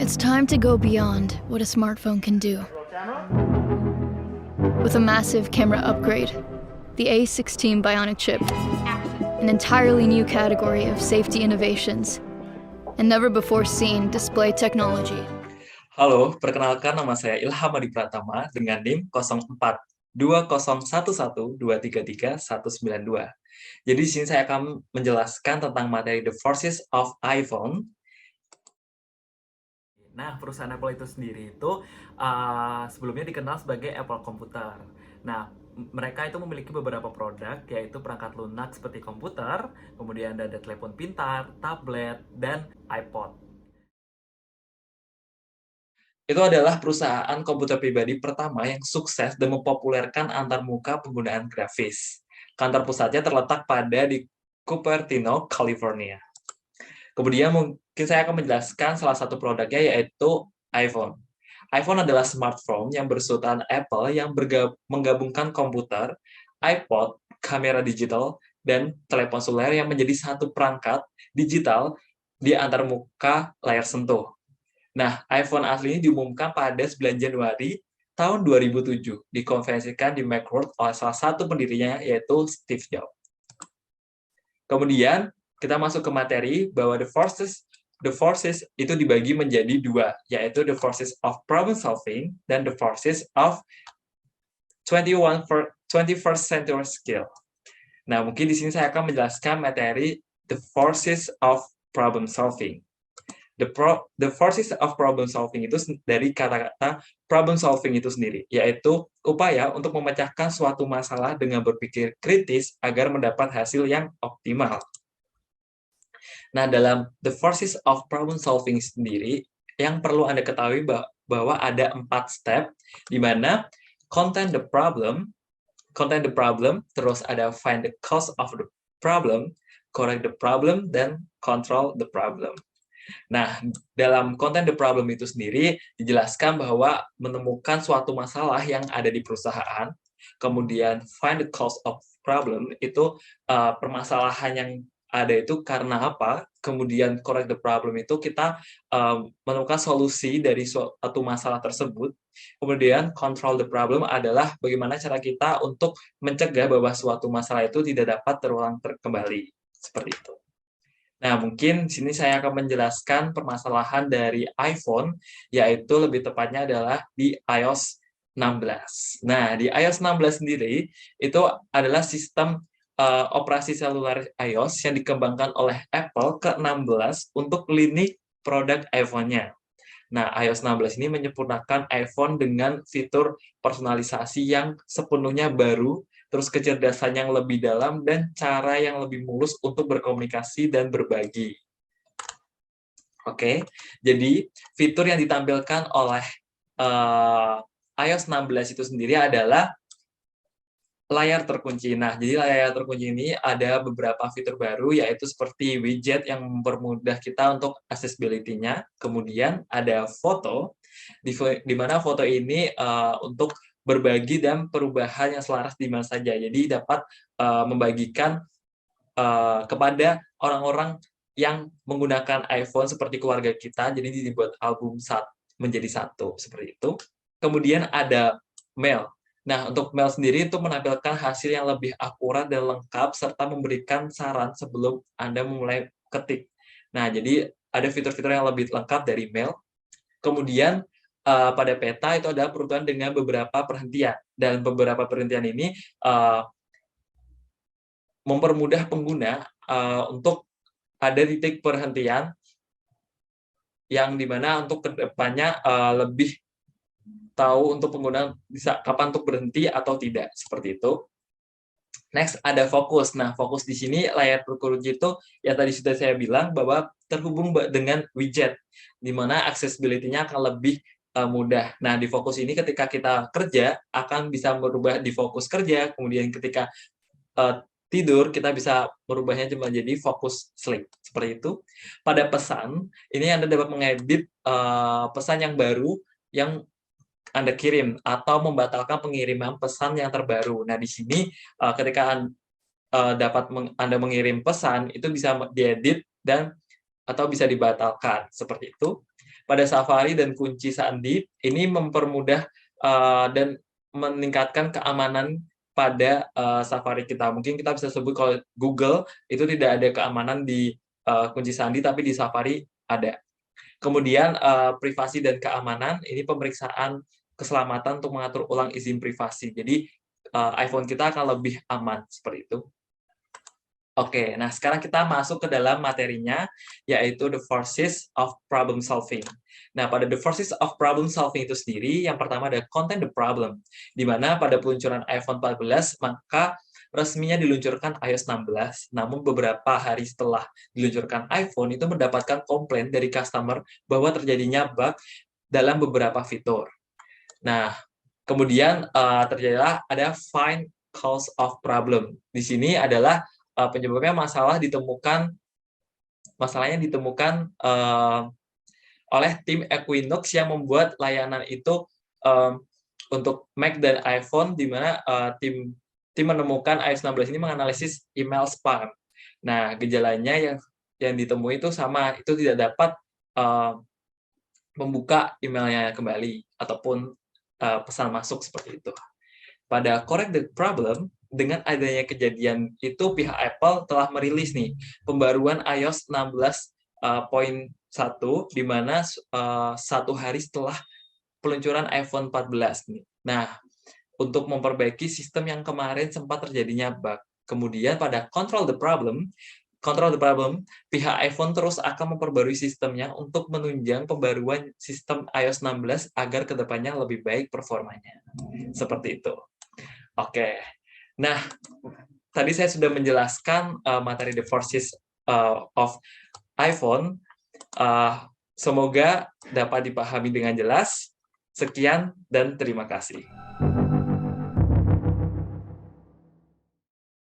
It's time to go beyond what a smartphone can do. With a massive camera upgrade, the A16 Bionic chip, an entirely new category of safety innovations, and never-before-seen display technology. Halo, perkenalkan nama saya Ilham Adi Pratama dengan NIM 042011233192. Jadi di sini saya akan menjelaskan tentang materi The Forces of iPhone. Nah, perusahaan Apple itu sendiri itu sebelumnya dikenal sebagai Apple Computer. Nah, mereka itu memiliki beberapa produk, yaitu perangkat lunak seperti komputer, kemudian ada telepon pintar, tablet, dan iPod. Itu adalah perusahaan komputer pribadi pertama yang sukses dan mempopulerkan antarmuka penggunaan grafis. Kantor pusatnya terletak di Cupertino, California. Kemudian mungkin saya akan menjelaskan salah satu produknya, yaitu iPhone. iPhone adalah smartphone yang bersultan Apple yang menggabungkan komputer, iPod, kamera digital, dan telepon seluler yang menjadi satu perangkat digital di antarmuka layar sentuh. Nah, iPhone asli ini diumumkan pada 9 Januari tahun 2007, dikonferensikan di Macworld oleh salah satu pendirinya, yaitu Steve Jobs. Kemudian, kita masuk ke materi bahwa the forces itu dibagi menjadi dua, yaitu the forces of problem solving dan the forces of 21st century skill. Nah, mungkin di sini saya akan menjelaskan materi the forces of problem solving. The forces of problem solving itu dari kata-kata problem solving itu sendiri, yaitu upaya untuk memecahkan suatu masalah dengan berpikir kritis agar mendapat hasil yang optimal. Nah, dalam the forces of problem solving sendiri, yang perlu Anda ketahui bahwa ada 4 step, di mana content the problem, terus ada find the cause of the problem, correct the problem, dan control the problem. Nah, dalam content the problem itu sendiri dijelaskan bahwa menemukan suatu masalah yang ada di perusahaan, kemudian find the cause of problem itu permasalahan yang ada itu karena apa, kemudian correct the problem itu kita menemukan solusi dari suatu masalah tersebut, kemudian control the problem adalah bagaimana cara kita untuk mencegah bahwa suatu masalah itu tidak dapat terulang kembali, seperti itu. Nah, mungkin sini saya akan menjelaskan permasalahan dari iPhone, yaitu lebih tepatnya adalah di iOS 16. Nah, di iOS 16 sendiri, itu adalah sistem operasi seluler iOS yang dikembangkan oleh Apple ke-16 untuk lini produk iPhone-nya. Nah, iOS 16 ini menyempurnakan iPhone dengan fitur personalisasi yang sepenuhnya baru, terus kecerdasan yang lebih dalam, dan cara yang lebih mulus untuk berkomunikasi dan berbagi. Oke, jadi fitur yang ditampilkan oleh iOS 16 itu sendiri adalah layar terkunci. Nah, jadi layar terkunci ini ada beberapa fitur baru, yaitu seperti widget yang mempermudah kita untuk accessibility-nya. Kemudian ada foto, di mana foto ini untuk berbagi dan perubahan yang selaras di mana saja. Jadi dapat membagikan kepada orang-orang yang menggunakan iPhone seperti keluarga kita, jadi dibuat album menjadi satu, seperti itu. Kemudian ada mail. Nah, untuk mail sendiri itu menampilkan hasil yang lebih akurat dan lengkap, serta memberikan saran sebelum Anda memulai ketik. Nah, jadi ada fitur-fitur yang lebih lengkap dari mail. Kemudian, pada peta itu ada perubahan dengan beberapa perhentian. Dan beberapa perhentian ini mempermudah pengguna untuk ada titik perhentian yang dimana untuk kedepannya lebih tahu untuk pengguna bisa kapan untuk berhenti atau tidak, seperti itu. Next, ada fokus. Nah, fokus di sini layar terkunci itu yang tadi sudah saya bilang bahwa terhubung dengan widget, di mana accessibility-nya akan lebih mudah. Nah, di fokus ini ketika kita kerja akan bisa merubah di fokus kerja, kemudian ketika tidur kita bisa merubahnya menjadi fokus sleep, seperti itu. Pada pesan, ini Anda dapat mengedit pesan yang baru yang Anda kirim atau membatalkan pengiriman pesan yang terbaru. Nah, di sini ketika Anda mengirim pesan itu bisa diedit dan atau bisa dibatalkan, seperti itu. pada Safari dan kunci sandi ini mempermudah dan meningkatkan keamanan pada Safari kita. Mungkin kita bisa sebut kalau Google itu tidak ada keamanan di kunci sandi, tapi di Safari ada. Kemudian privasi dan keamanan, ini pemeriksaan keselamatan untuk mengatur ulang izin privasi. Jadi iPhone kita akan lebih aman seperti itu. Oke, nah sekarang kita masuk ke dalam materinya, yaitu the forces of problem solving. Nah, pada the forces of problem solving itu sendiri, yang pertama ada content the problem, di mana pada peluncuran iPhone 14, maka resminya diluncurkan iOS 16, namun beberapa hari setelah diluncurkan iPhone, itu mendapatkan komplain dari customer bahwa terjadinya bug dalam beberapa fitur. Nah, kemudian terjadilah ada find cause of problem. Di sini adalah penyebabnya masalahnya ditemukan oleh tim Equinox yang membuat layanan itu untuk Mac dan iPhone, di mana tim menemukan iOS 16 ini menganalisis email spam. Nah, gejalanya yang ditemui itu sama, itu tidak dapat membuka emailnya kembali ataupun pesan masuk seperti itu. Pada correct the problem, dengan adanya kejadian itu pihak Apple telah merilis nih pembaruan iOS 16.1 di mana satu hari setelah peluncuran iPhone 14 nih. Nah, untuk memperbaiki sistem yang kemarin sempat terjadinya bug. Kemudian pada control the problem, pihak iPhone terus akan memperbarui sistemnya untuk menunjang pembaruan sistem iOS 16 agar kedepannya lebih baik performanya. Seperti itu. Oke. Nah, tadi saya sudah menjelaskan materi the forces of iPhone. Semoga dapat dipahami dengan jelas. Sekian dan terima kasih.